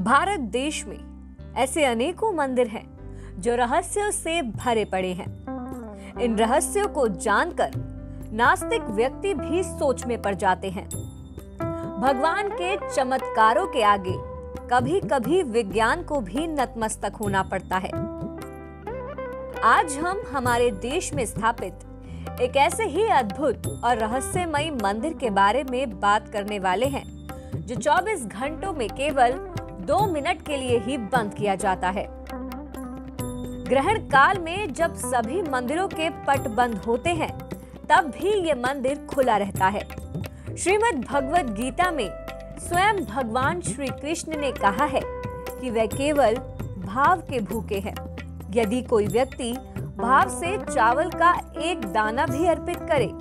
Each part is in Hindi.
भारत देश में ऐसे अनेकों मंदिर हैं जो रहस्यों से भरे पड़े हैं। इन रहस्यों को जानकर नास्तिक व्यक्ति भी सोच में पड़ जाते हैं। भगवान के चमत्कारों के आगे कभी-कभी विज्ञान को भी नतमस्तक होना पड़ता है। आज हम हमारे देश में स्थापित एक ऐसे ही अद्भुत और रहस्यमयी मंदिर के बारे में बात करने वाले हैं जो 24 घंटों में केवल 2 मिनट के लिए ही बंद किया जाता है। ग्रहण काल में जब सभी मंदिरों के पट बंद होते हैं, तब भी ये मंदिर खुला रहता है। श्रीमद् भगवद गीता में स्वयं भगवान श्री कृष्ण ने कहा है कि वह केवल भाव के भूखे हैं। यदि कोई व्यक्ति भाव से चावल का एक दाना भी अर्पित करे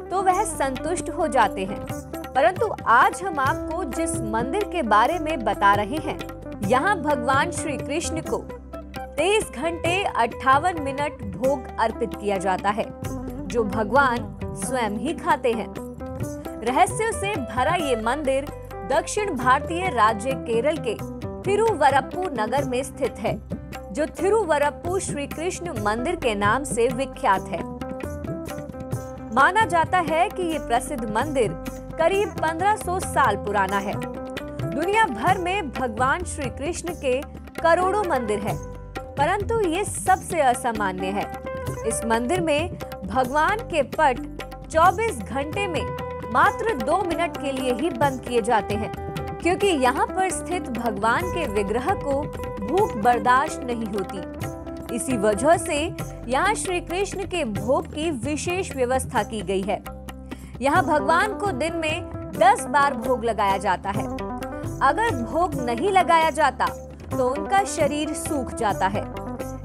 तो वह संतुष्ट हो जाते हैं। परंतु आज हम आपको जिस मंदिर के बारे में बता रहे हैं, यहाँ भगवान श्री कृष्ण को 23 घंटे 58 मिनट भोग अर्पित किया जाता है, जो भगवान स्वयं ही खाते हैं। रहस्यों से भरा ये मंदिर दक्षिण भारतीय राज्य केरल के थिरुवरप्पुर नगर में स्थित है, जो थिरुवरप्पुर श्री कृष्ण मंदिर के नाम से विख्यात है। माना जाता है कि ये प्रसिद्ध मंदिर करीब 1500 साल पुराना है। दुनिया भर में भगवान श्री कृष्ण के करोड़ों मंदिर हैं, परंतु ये सबसे असामान्य है। इस मंदिर में भगवान के पट 24 घंटे में मात्र 2 मिनट के लिए ही बंद किए जाते हैं, क्योंकि यहाँ पर स्थित भगवान के विग्रह को भूख बर्दाश्त नहीं होती। इसी वजह से यहाँ श्री कृष्ण के भोग की विशेष व्यवस्था की गई है। यहाँ भगवान को दिन में 10 बार भोग लगाया जाता है। अगर भोग नहीं लगाया जाता तो उनका शरीर सूख जाता है।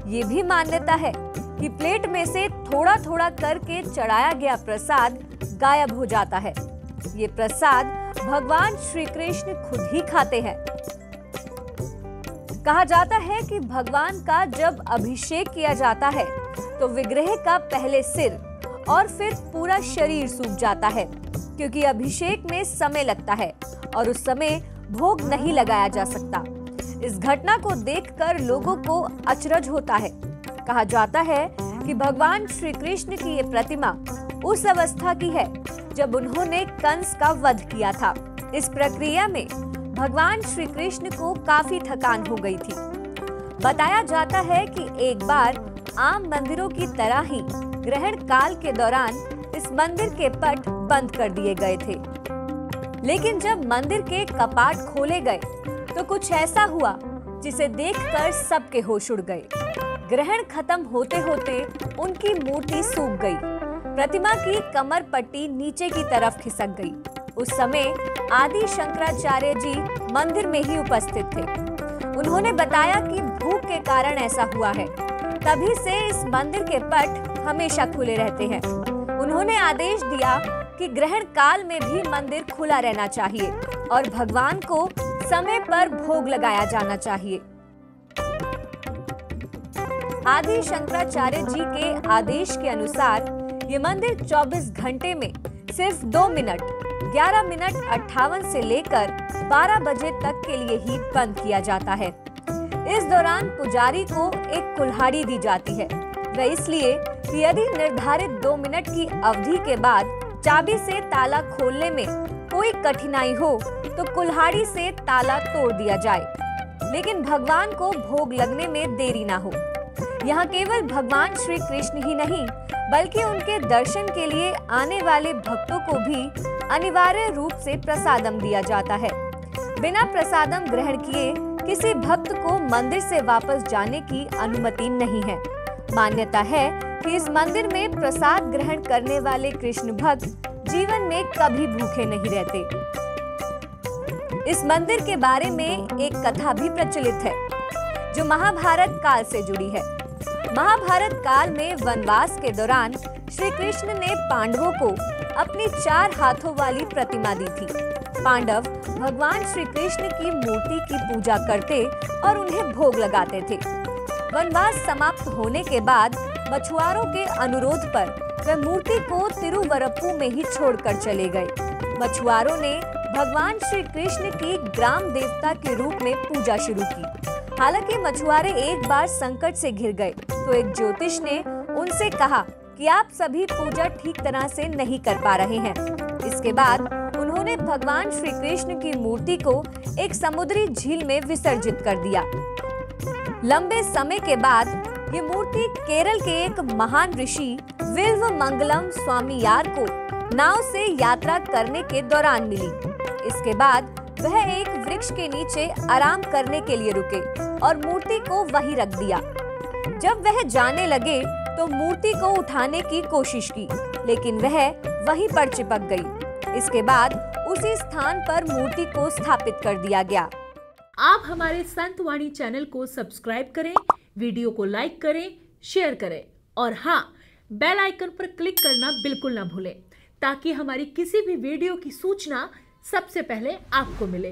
ये भी मान्यता है कि प्लेट में से थोड़ा थोड़ा करके चढ़ाया गया प्रसाद गायब हो जाता है। ये प्रसाद भगवान श्री कृष्ण खुद ही खाते हैं। कहा जाता है कि भगवान का जब अभिषेक किया जाता है तो विग्रह का पहले सिर और फिर पूरा शरीर सूख जाता है, क्योंकि अभिषेक में समय लगता है और उस समय भोग नहीं लगाया जा सकता। इस घटना को देखकर लोगों को अचरज होता है। कहा जाता है कि भगवान श्री कृष्ण की ये प्रतिमा उस अवस्था की है जब उन्होंने कंस का वध किया था। इस प्रक्रिया में भगवान श्री कृष्ण को काफी थकान हो गई थी। बताया जाता है कि एक बार आम मंदिरों की तरह ही ग्रहण काल के दौरान इस मंदिर के पट बंद कर दिए गए थे। लेकिन जब मंदिर के कपाट खोले गए तो कुछ ऐसा हुआ जिसे देखकर सबके होश उड़ गए। ग्रहण खत्म होते होते उनकी मूर्ति सूख गई। प्रतिमा की कमर पट्टी नीचे की तरफ खिसक गई। उस समय आदि शंकराचार्य जी मंदिर में ही उपस्थित थे। उन्होंने बताया कि भूख के कारण ऐसा हुआ है। तभी से इस मंदिर के पट हमेशा खुले रहते हैं। उन्होंने आदेश दिया कि ग्रहण काल में भी मंदिर खुला रहना चाहिए और भगवान को समय पर भोग लगाया जाना चाहिए। आदि शंकराचार्य जी के आदेश के अनुसार ये मंदिर 24 घंटे में सिर्फ 2 मिनट 11 मिनट 58 से लेकर 12 बजे तक के लिए ही बंद किया जाता है। इस दौरान पुजारी को एक कुल्हाड़ी दी जाती है। वह इसलिए कि यदि निर्धारित 2 मिनट की अवधि के बाद चाबी से ताला खोलने में कोई कठिनाई हो तो कुल्हाड़ी से ताला तोड़ दिया जाए, लेकिन भगवान को भोग लगने में देरी ना हो। यहाँ केवल भगवान श्री कृष्ण ही नहीं, बल्कि उनके दर्शन के लिए आने वाले भक्तों को भी अनिवार्य रूप से प्रसादम दिया जाता है। बिना प्रसादम ग्रहण किए किसी भक्त को मंदिर से वापस जाने की अनुमति नहीं है। मान्यता है कि इस मंदिर में प्रसाद ग्रहण करने वाले कृष्ण भक्त जीवन में कभी भूखे नहीं रहते। इस मंदिर के बारे में एक कथा भी प्रचलित है, जो महाभारत काल से जुड़ी है। महाभारत काल में वनवास के दौरान श्री कृष्ण ने पांडवों को अपनी 4 हाथों वाली प्रतिमा दी थी। पांडव भगवान श्री कृष्ण की मूर्ति की पूजा करते और उन्हें भोग लगाते थे। वनवास समाप्त होने के बाद मछुआरों के अनुरोध पर वह मूर्ति को तिरुवरप्पुर में ही छोड़कर चले गए। मछुआरों ने भगवान श्री कृष्ण की ग्राम देवता के रूप में पूजा शुरू की। हालांकि मछुआरे एक बार संकट से घिर गए तो एक ज्योतिष ने उनसे कहा कि आप सभी पूजा ठीक तरह से नहीं कर पा रहे हैं। इसके बाद उन्होंने भगवान श्री कृष्ण की मूर्ति को एक समुद्री झील में विसर्जित कर दिया। लंबे समय के बाद ये मूर्ति केरल के एक महान ऋषि विल्व मंगलम स्वामीयार को नाव से यात्रा करने के दौरान मिली। इसके बाद वह एक वृक्ष के नीचे आराम करने के लिए रुके और मूर्ति को वहीं रख दिया। जब वह जाने लगे तो मूर्ति को उठाने की कोशिश की, लेकिन वह वहीं पर चिपक गई। इसके बाद उसी स्थान पर मूर्ति को स्थापित कर दिया गया। आप हमारे संतवाणी चैनल को सब्सक्राइब करें, वीडियो को लाइक करें, शेयर करें और हाँ, बेल आइकन पर क्लिक करना बिल्कुल ना भूलें ताकि हमारी किसी भी वीडियो की सूचना सबसे पहले आपको मिले।